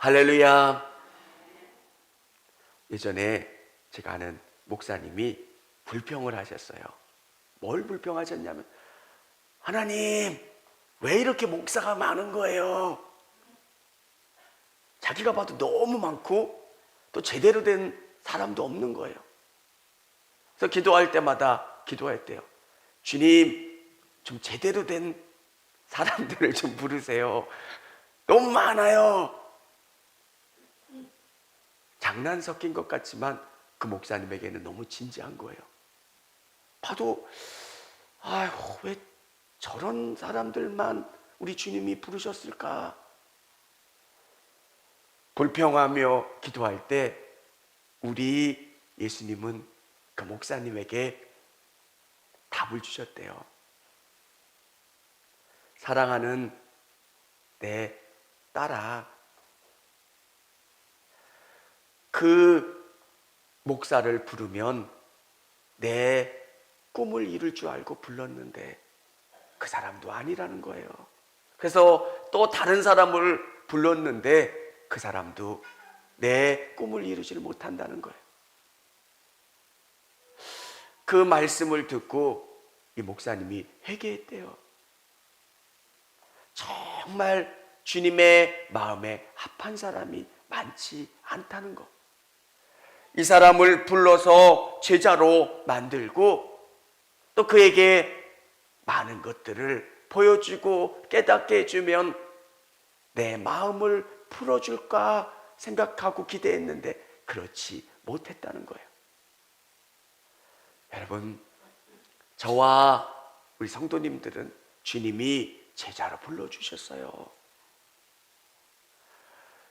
할렐루야. 예전에 제가 아는 목사님이 불평을 하셨어요. 뭘 불평하셨냐면, 하나님, 왜 이렇게 목사가 많은 거예요? 자기가 봐도 너무 많고 또 제대로 된 사람도 없는 거예요. 그래서 기도할 때마다 기도했대요. 주님, 좀 제대로 된 사람들을 좀 부르세요. 너무 많아요. 장난 섞인 것 같지만 그 목사님에게는 너무 진지한 거예요. 봐도 아휴, 왜 저런 사람들만 우리 주님이 부르셨을까? 불평하며 기도할 때 우리 예수님은 그 목사님에게 답을 주셨대요. 사랑하는 내 딸아, 그 목사를 부르면 내 꿈을 이룰 줄 알고 불렀는데 그 사람도 아니라는 거예요. 그래서 또 다른 사람을 불렀는데 그 사람도 내 꿈을 이루지를 못한다는 거예요. 그 말씀을 듣고 이 목사님이 회개했대요. 정말 주님의 마음에 합한 사람이 많지 않다는 것. 이 사람을 불러서 제자로 만들고 또 그에게 많은 것들을 보여주고 깨닫게 해주면 내 마음을 풀어줄까 생각하고 기대했는데 그렇지 못했다는 거예요. 여러분, 저와 우리 성도님들은 주님이 제자로 불러주셨어요.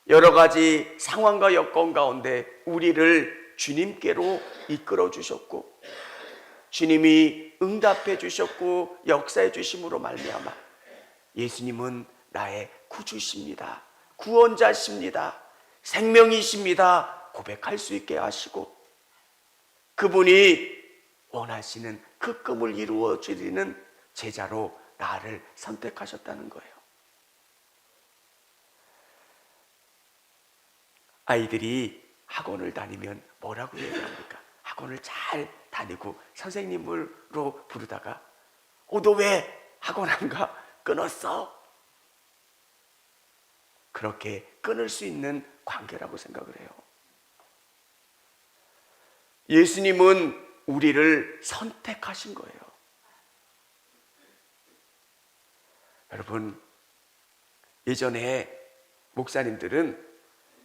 여러 가지 상황과 여건 가운데 우리를 주님께로 이끌어 주셨고 주님이 응답해 주셨고 역사해 주심으로 말미암아 예수님은 나의 구주십니다, 구원자십니다, 생명이십니다 고백할 수 있게 하시고 그분이 원하시는 그 꿈을 이루어 주리는 제자로 나를 선택하셨다는 거예요. 아이들이 학원을 다니면 뭐라고 얘기합니까? 학원을 잘 다니고 선생님으로 부르다가 너 왜 학원 안 가? 끊었어? 그렇게 끊을 수 있는 관계라고 생각을 해요. 예수님은 우리를 선택하신 거예요. 여러분, 예전에 목사님들은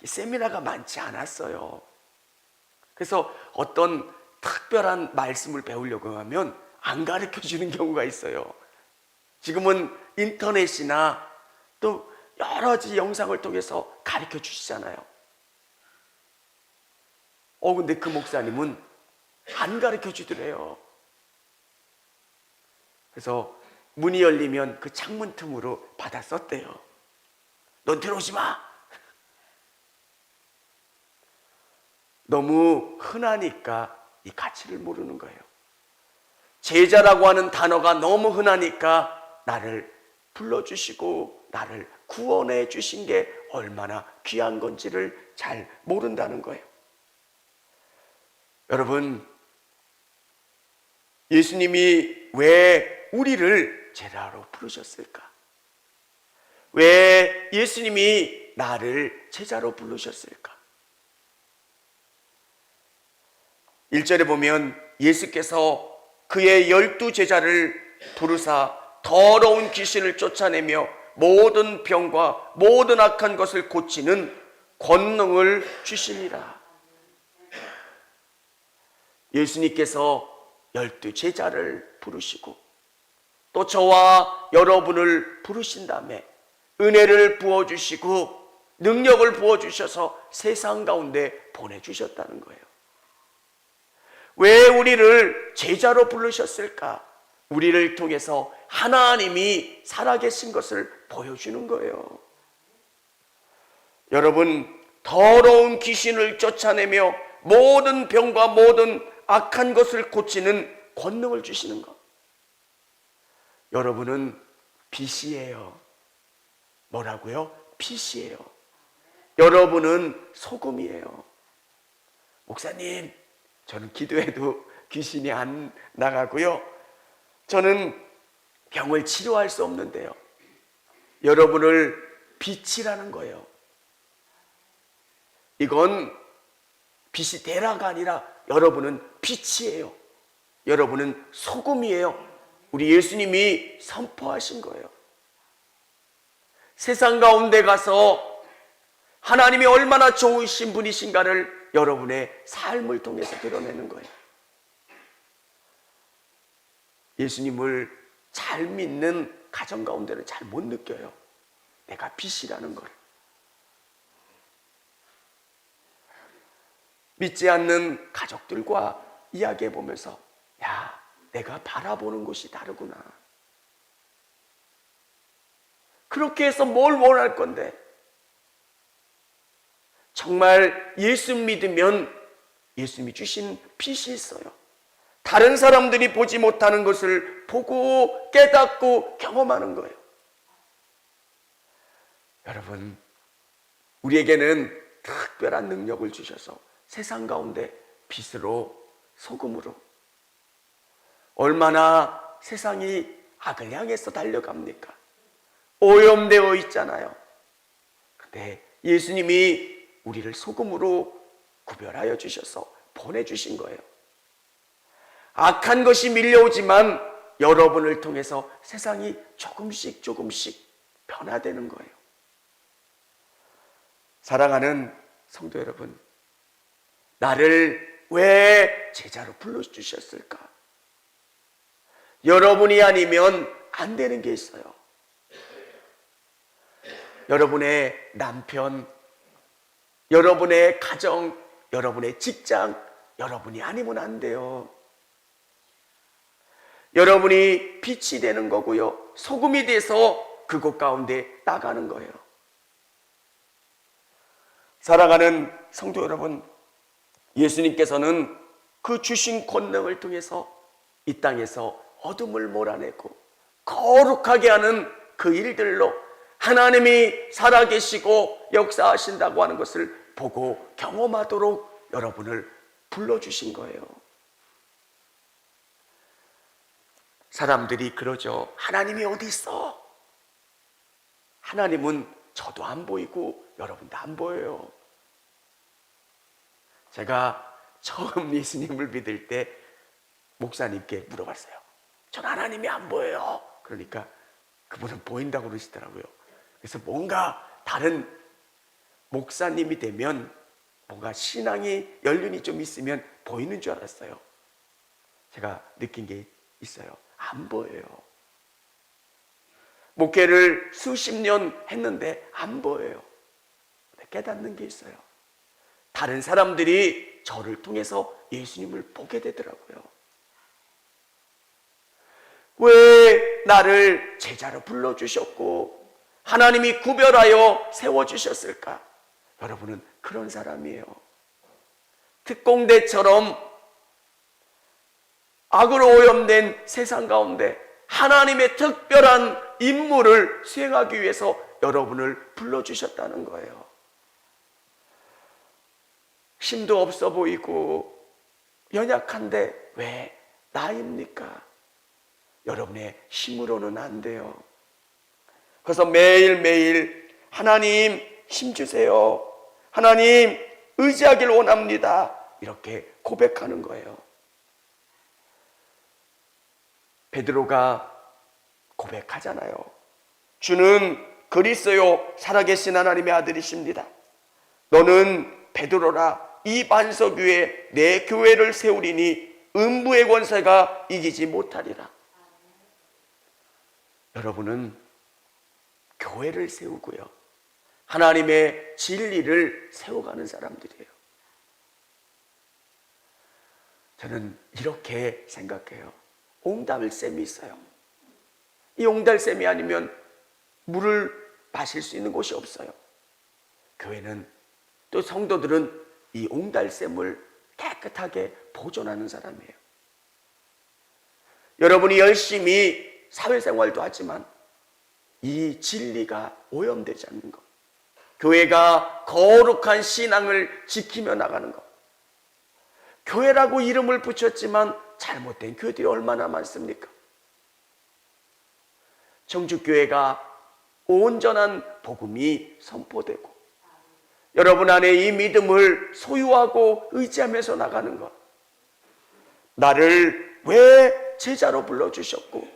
세미나가 많지 않았어요. 그래서 어떤 특별한 말씀을 배우려고 하면 안 가르쳐 주는 경우가 있어요. 지금은 인터넷이나 또 여러 가지 영상을 통해서 가르쳐 주시잖아요. 근데 그 목사님은 안 가르쳐 주더래요. 그래서 문이 열리면 그 창문 틈으로 받아 썼대요. 넌 들어오지 마. 너무 흔하니까 이 가치를 모르는 거예요. 제자라고 하는 단어가 너무 흔하니까 나를 불러주시고 나를 구원해 주신 게 얼마나 귀한 건지를 잘 모른다는 거예요. 여러분, 예수님이 왜 우리를 제자로 부르셨을까? 왜 예수님이 나를 제자로 부르셨을까? 1절에 보면 예수께서 그의 12 제자를 부르사 더러운 귀신을 쫓아내며 모든 병과 모든 악한 것을 고치는 권능을 주시니라. 예수님께서 12 제자를 부르시고 또 저와 여러분을 부르신 다음에 은혜를 부어주시고 능력을 부어주셔서 세상 가운데 보내주셨다는 거예요. 왜 우리를 제자로 부르셨을까? 우리를 통해서 하나님이 살아계신 것을 보여주는 거예요. 여러분, 더러운 귀신을 쫓아내며 모든 병과 모든 악한 것을 고치는 권능을 주시는 것. 여러분은 빛이에요. 뭐라고요? 빛이에요. 여러분은 소금이에요. 목사님, 저는 기도해도 귀신이 안 나가고요. 저는 병을 치료할 수 없는데요. 여러분을 빛이라는 거예요. 이건 빛이 되라가 아니라 여러분은 빛이에요. 여러분은 소금이에요. 우리 예수님이 선포하신 거예요. 세상 가운데 가서 하나님이 얼마나 좋으신 분이신가를 여러분의 삶을 통해서 드러내는 거예요. 예수님을 잘 믿는 가정 가운데는 잘 못 느껴요. 내가 빛이라는 걸. 믿지 않는 가족들과 이야기해 보면서, 야, 내가 바라보는 곳이 다르구나. 그렇게 해서 뭘 원할 건데? 정말 예수 믿으면 예수님이 주신 빛이 있어요. 다른 사람들이 보지 못하는 것을 보고 깨닫고 경험하는 거예요. 여러분, 우리에게는 특별한 능력을 주셔서 세상 가운데 빛으로, 소금으로, 얼마나 세상이 악을 향해서 달려갑니까? 오염되어 있잖아요. 근데 예수님이 우리를 소금으로 구별하여 주셔서 보내주신 거예요. 악한 것이 밀려오지만 여러분을 통해서 세상이 조금씩 변화되는 거예요. 사랑하는 성도 여러분, 나를 왜 제자로 불러주셨을까? 여러분이 아니면 안 되는 게 있어요. 여러분의 남편, 여러분의 가정, 여러분의 직장, 여러분이 아니면 안 돼요. 여러분이 빛이 되는 거고요. 소금이 돼서 그곳 가운데 나가는 거예요. 사랑하는 성도 여러분, 예수님께서는 그 주신 권능을 통해서 이 땅에서 어둠을 몰아내고 거룩하게 하는 그 일들로 하나님이 살아계시고 역사하신다고 하는 것을 보고 경험하도록 여러분을 불러주신 거예요. 사람들이 그러죠. 하나님이 어디 있어? 하나님은 저도 안 보이고 여러분도 안 보여요. 제가 처음 예수님을 믿을 때 목사님께 물어봤어요. 전 하나님이 안 보여요. 그러니까 그분은 보인다고 그러시더라고요. 그래서 뭔가 다른 목사님이 되면 뭔가 신앙이 연륜이 좀 있으면 보이는 줄 알았어요. 제가 느낀 게 있어요. 안 보여요. 목회를 수십 년 했는데 안 보여요. 깨닫는 게 있어요. 다른 사람들이 저를 통해서 예수님을 보게 되더라고요. 왜 나를 제자로 불러주셨고 하나님이 구별하여 세워주셨을까? 여러분은 그런 사람이에요. 특공대처럼 악으로 오염된 세상 가운데 하나님의 특별한 임무를 수행하기 위해서 여러분을 불러주셨다는 거예요. 힘도 없어 보이고 연약한데 왜 나입니까? 여러분의 힘으로는 안 돼요. 그래서 매일매일 하나님 힘 주세요. 하나님 의지하길 원합니다. 이렇게 고백하는 거예요. 베드로가 고백하잖아요. 주는 그리스도 살아계신 하나님의 아들이십니다. 너는 베드로라, 이 반석 위에 내 교회를 세우리니 음부의 권세가 이기지 못하리라. 여러분은 교회를 세우고요, 하나님의 진리를 세워가는 사람들이에요. 저는 이렇게 생각해요. 옹달샘이 있어요. 이 옹달샘이 아니면 물을 마실 수 있는 곳이 없어요. 교회는 또 성도들은 이 옹달샘을 깨끗하게 보존하는 사람이에요. 여러분이 열심히 사회생활도 하지만 이 진리가 오염되지 않는 것, 교회가 거룩한 신앙을 지키며 나가는 것. 교회라고 이름을 붙였지만 잘못된 교회들이 얼마나 많습니까? 청주교회가 온전한 복음이 선포되고 여러분 안에 이 믿음을 소유하고 의지하면서 나가는 것. 나를 왜 제자로 불러주셨고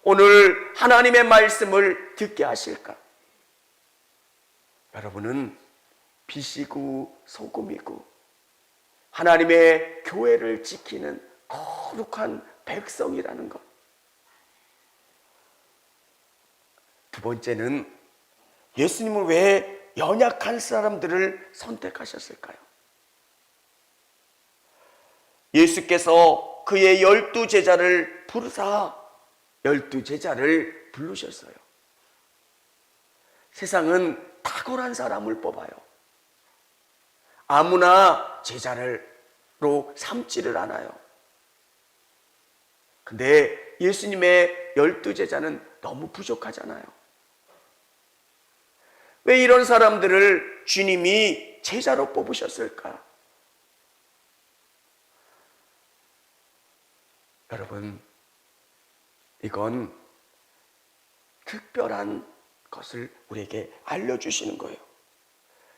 오늘 하나님의 말씀을 듣게 하실까? 여러분은 빛이고 소금이고 하나님의 교회를 지키는 거룩한 백성이라는 것. 두 번째는 예수님은 왜 연약한 사람들을 선택하셨을까요? 예수께서 그의 12제자를 부르사 12제자를 부르셨어요. 세상은 탁월한 사람을 뽑아요. 아무나 제자로 삼지를 않아요. 근데 예수님의 12제자는 너무 부족하잖아요. 왜 이런 사람들을 주님이 제자로 뽑으셨을까? 여러분, 이건 특별한 것을 우리에게 알려주시는 거예요.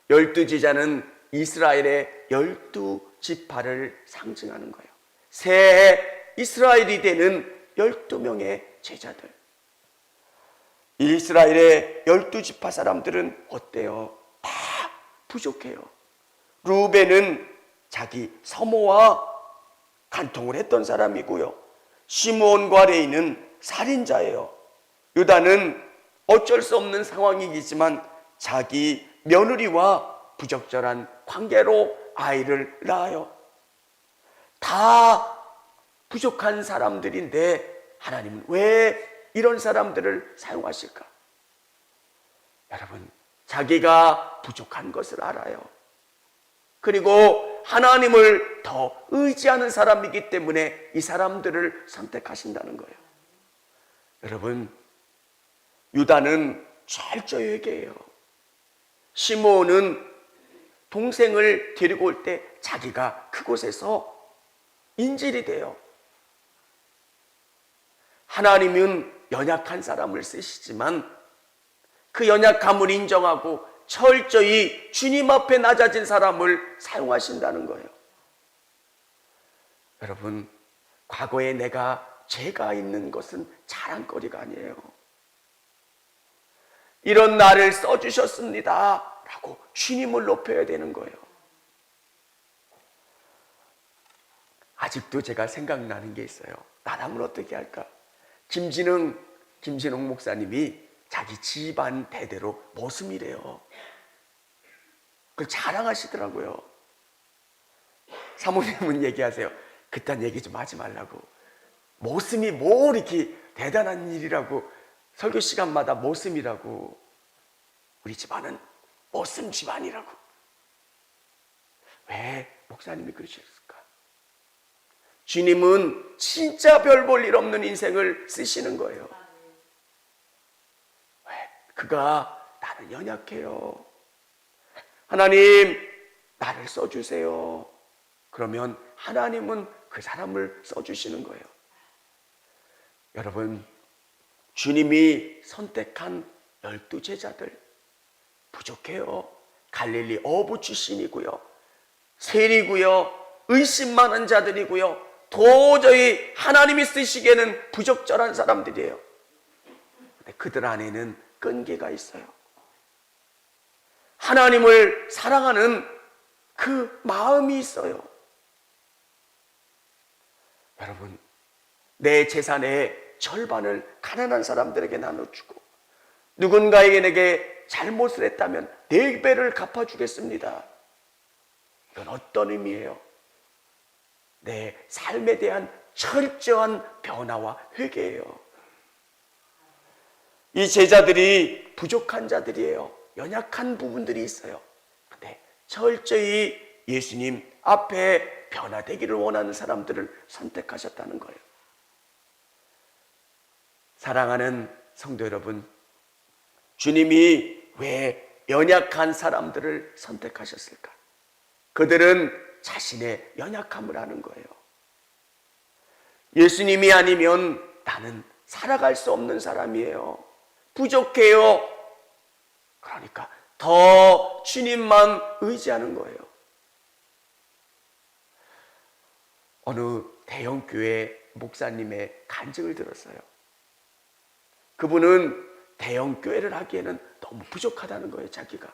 12제자는 이스라엘의 12지파를 상징하는 거예요. 새 이스라엘이 되는 12명의 제자들. 이스라엘의 12지파 사람들은 어때요? 다 부족해요. 루벤은 자기 서모와 간통을 했던 사람이고요. 시므온과 레위는 살인자예요. 유다는 어쩔 수 없는 상황이지만 자기 며느리와 부적절한 관계로 아이를 낳아요. 다 부족한 사람들인데 하나님은 왜 이런 사람들을 사용하실까? 여러분, 자기가 부족한 것을 알아요. 그리고 하나님을 더 의지하는 사람이기 때문에 이 사람들을 선택하신다는 거예요. 여러분, 유다는 철저히 회개해요. 시므온은 동생을 데리고 올 때 자기가 그곳에서 인질이 돼요. 하나님은 연약한 사람을 쓰시지만 그 연약함을 인정하고 철저히 주님 앞에 낮아진 사람을 사용하신다는 거예요. 여러분, 과거에 내가 죄가 있는 것은 자랑거리가 아니에요. 이런 나를 써주셨습니다 라고 주님을 높여야 되는 거예요. 아직도 제가 생각나는 게 있어요. 나라면 어떻게 할까? 김진웅 목사님이 자기 집안 대대로 모습이래요. 그걸 자랑하시더라고요. 사모님은 얘기하세요. 그딴 얘기 좀 하지 말라고. 모습이 뭐 이렇게 대단한 일이라고, 설교 시간마다 모습이라고. 우리 집안은 모습 집안이라고. 왜 목사님이 그러셨을까? 주님은 진짜 별 볼 일 없는 인생을 쓰시는 거예요. 왜? 그가 나는 연약해요. 하나님, 나를 써주세요. 그러면 하나님은 그 사람을 써주시는 거예요. 여러분, 주님이 선택한 12제자들 부족해요. 갈릴리 어부 출신이고요, 세리고요, 의심 많은 자들이고요, 도저히 하나님이 쓰시기에는 부적절한 사람들이에요. 근데 그들 안에는 끈기가 있어요. 하나님을 사랑하는 그 마음이 있어요. 여러분, 내 재산의 절반을 가난한 사람들에게 나눠주고 누군가에게 내게 잘못을 했다면 4배를 갚아주겠습니다. 이건 어떤 의미예요? 내 삶에 대한 철저한 변화와 회개예요. 이 제자들이 부족한 자들이에요. 연약한 부분들이 있어요. 근데 철저히 예수님 앞에 변화되기를 원하는 사람들을 선택하셨다는 거예요. 사랑하는 성도 여러분, 주님이 왜 연약한 사람들을 선택하셨을까? 그들은 자신의 연약함을 아는 거예요. 예수님이 아니면 나는 살아갈 수 없는 사람이에요. 부족해요. 그러니까 더 주님만 의지하는 거예요. 어느 대형교회 목사님의 간증을 들었어요. 그분은 대형교회를 하기에는 너무 부족하다는 거예요, 자기가.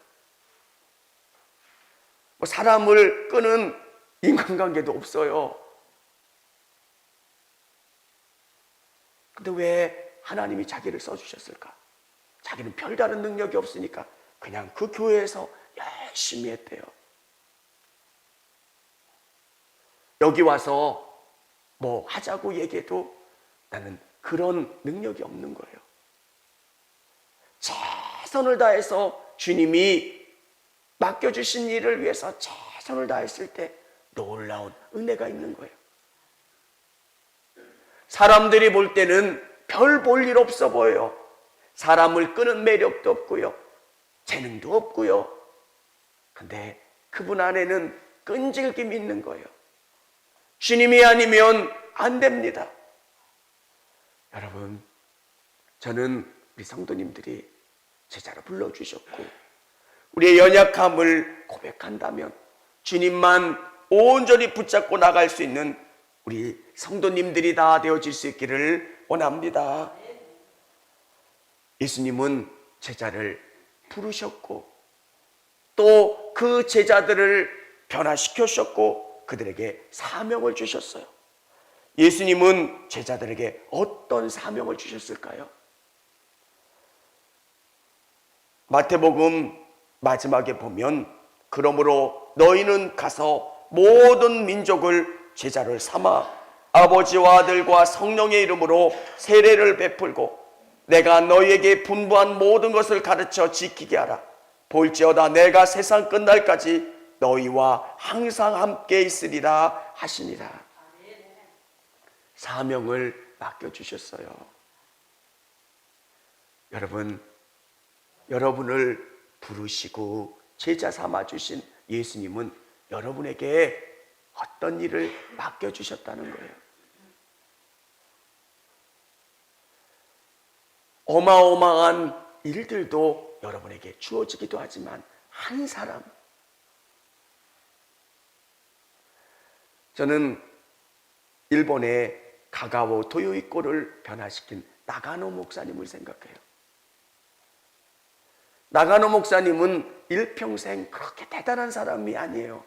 뭐 사람을 끄는 인간관계도 없어요. 근데 왜 하나님이 자기를 써주셨을까? 자기는 별다른 능력이 없으니까 그냥 그 교회에서 열심히 했대요. 여기 와서 뭐 하자고 얘기해도 나는 그런 능력이 없는 거예요. 최선을 다해서 주님이 맡겨주신 일을 위해서 최선을 다했을 때 놀라운 은혜가 있는 거예요. 사람들이 볼 때는 별 볼 일 없어 보여요. 사람을 끄는 매력도 없고요. 재능도 없고요. 근데 그분 안에는 끈질김이 있는 거예요. 주님이 아니면 안 됩니다. 여러분, 저는 우리 성도님들이 제자로 불러주셨고 우리의 연약함을 고백한다면 주님만 온전히 붙잡고 나갈 수 있는 우리 성도님들이 다 되어질 수 있기를 원합니다. 예수님은 제자를 부르셨고 또 그 제자들을 변화시키셨고 그들에게 사명을 주셨어요. 예수님은 제자들에게 어떤 사명을 주셨을까요? 마태복음 마지막에 보면 그러므로 너희는 가서 모든 민족을 제자를 삼아 아버지와 아들과 성령의 이름으로 세례를 베풀고 내가 너희에게 분부한 모든 것을 가르쳐 지키게 하라. 볼지어다 내가 세상 끝날까지 너희와 항상 함께 있으리라 하시니라. 사명을 맡겨주셨어요. 여러분, 여러분을 부르시고 제자 삼아주신 예수님은 여러분에게 어떤 일을 맡겨주셨다는 거예요. 어마어마한 일들도 여러분에게 주어지기도 하지만 한 사람, 저는 일본의 가가오 도요이코를 변화시킨 나가노 목사님을 생각해요. 나가노 목사님은 일평생 그렇게 대단한 사람이 아니에요.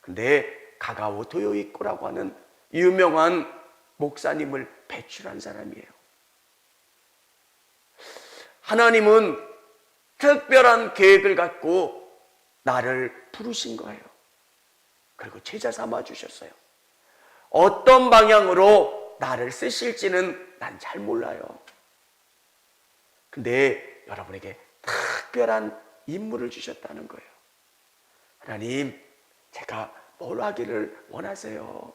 근데 가가오 도요이코라고 하는 유명한 목사님을 배출한 사람이에요. 하나님은 특별한 계획을 갖고 나를 부르신 거예요. 그리고 제자 삼아 주셨어요. 어떤 방향으로 나를 쓰실지는 난 잘 몰라요. 근데 여러분에게 특별한 임무를 주셨다는 거예요. 하나님, 제가 뭘 하기를 원하세요?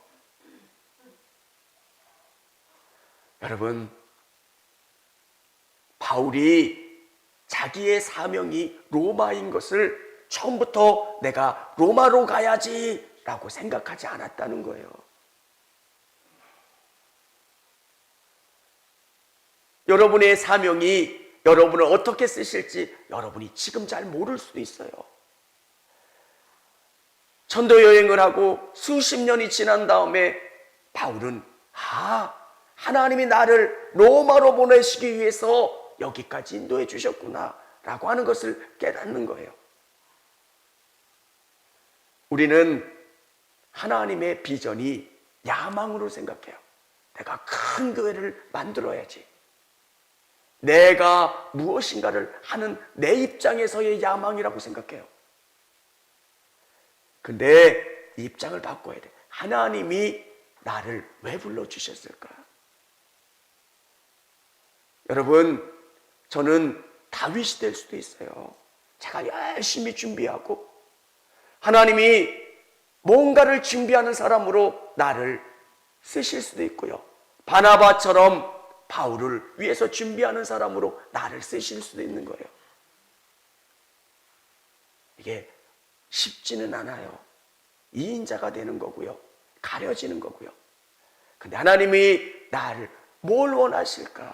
여러분, 바울이 자기의 사명이 로마인 것을 처음부터 내가 로마로 가야지 라고 생각하지 않았다는 거예요. 여러분의 사명이 여러분을 어떻게 쓰실지 여러분이 지금 잘 모를 수도 있어요. 전도 여행을 하고 수십 년이 지난 다음에 바울은 하나님이 나를 로마로 보내시기 위해서 여기까지 인도해 주셨구나 라고 하는 것을 깨닫는 거예요. 우리는 하나님의 비전이 야망으로 생각해요. 내가 큰 교회를 만들어야지. 내가 무엇인가를 하는 내 입장에서의 야망이라고 생각해요. 근데 이 입장을 바꿔야 돼. 하나님이 나를 왜 불러주셨을까? 여러분, 저는 다윗이 될 수도 있어요. 제가 열심히 준비하고 하나님이 뭔가를 준비하는 사람으로 나를 쓰실 수도 있고요. 바나바처럼 바울을 위해서 준비하는 사람으로 나를 쓰실 수도 있는 거예요. 이게 쉽지는 않아요. 이인자가 되는 거고요. 가려지는 거고요. 근데 하나님이 나를 뭘 원하실까?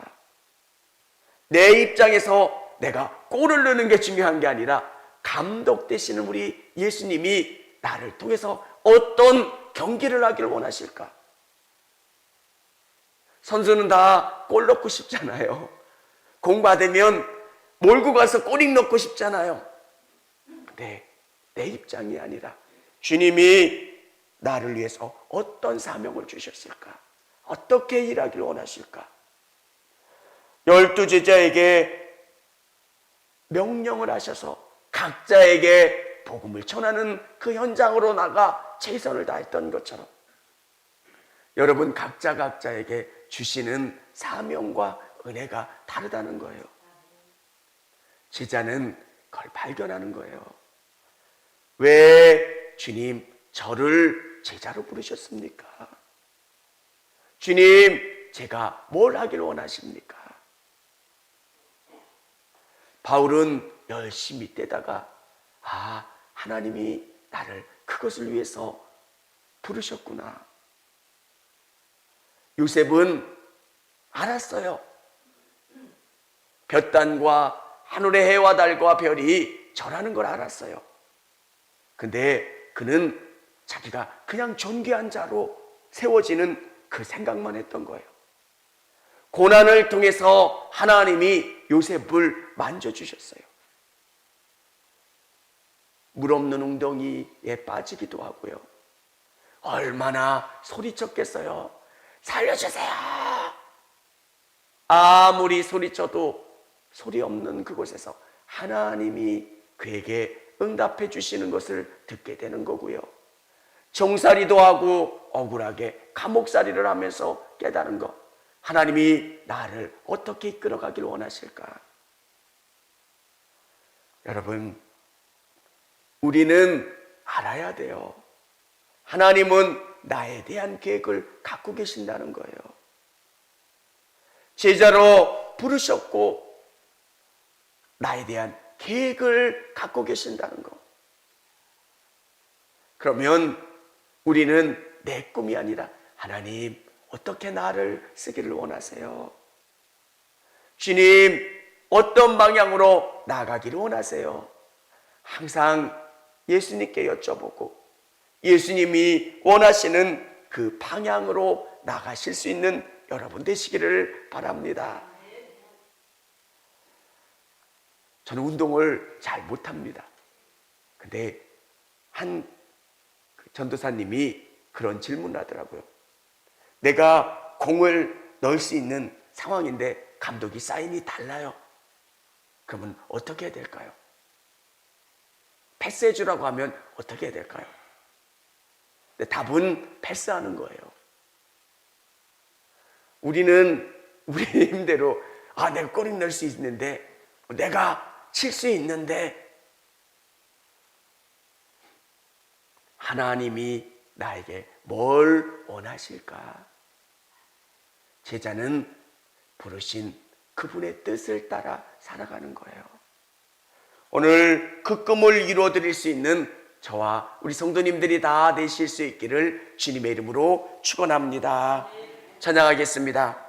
내 입장에서 내가 꼴을 넣는 게 중요한 게 아니라 감독되시는 우리 예수님이 나를 통해서 어떤 경기를 하기를 원하실까? 선수는 다 골 넣고 싶잖아요. 공 받으면 몰고 가서 골익 넣고 싶잖아요. 근데 내 입장이 아니라 주님이 나를 위해서 어떤 사명을 주셨을까? 어떻게 일하기를 원하실까? 12 제자에게 명령을 하셔서 각자에게 복음을 전하는 그 현장으로 나가 최선을 다했던 것처럼 여러분 각자에게 주시는 사명과 은혜가 다르다는 거예요. 제자는 그걸 발견하는 거예요. 왜 주님 저를 제자로 부르셨습니까? 주님 제가 뭘 하길 원하십니까? 바울은 열심히 떼다가 하나님이 나를 그것을 위해서 부르셨구나. 요셉은 알았어요. 볕단과 하늘의 해와 달과 별이 저라는 걸 알았어요. 근데 그는 자기가 그냥 존귀한 자로 세워지는 그 생각만 했던 거예요. 고난을 통해서 하나님이 요셉을 만져주셨어요. 물 없는 웅덩이에 빠지기도 하고요. 얼마나 소리쳤겠어요. 살려주세요. 아무리 소리쳐도 소리 없는 그곳에서 하나님이 그에게 응답해 주시는 것을 듣게 되는 거고요. 종살이도 하고 억울하게 감옥살이를 하면서 깨달은 것. 하나님이 나를 어떻게 이끌어가길 원하실까? 여러분, 우리는 알아야 돼요. 하나님은 나에 대한 계획을 갖고 계신다는 거예요. 제자로 부르셨고 나에 대한 계획을 갖고 계신다는 거. 그러면 우리는 내 꿈이 아니라 하나님 어떻게 나를 쓰기를 원하세요? 주님 어떤 방향으로 나가기를 원하세요? 항상 예수님께 여쭤보고 예수님이 원하시는 그 방향으로 나가실 수 있는 여러분 되시기를 바랍니다. 저는 운동을 잘 못합니다. 근데 한 전도사님이 그런 질문을 하더라고요. 내가 공을 넣을 수 있는 상황인데 감독이 사인이 달라요. 그러면 어떻게 해야 될까요? 패스해 주라고 하면 어떻게 해야 될까요? 근데 답은 패스하는 거예요. 우리는 우리 힘대로 내가 골을 넣을 수 있는데 내가 칠 수 있는데 하나님이 나에게 뭘 원하실까? 제자는 부르신 그분의 뜻을 따라 살아가는 거예요. 오늘 그 꿈을 이루어드릴 수 있는 저와 우리 성도님들이 다 되실 수 있기를 주님의 이름으로 축원합니다. 찬양하겠습니다.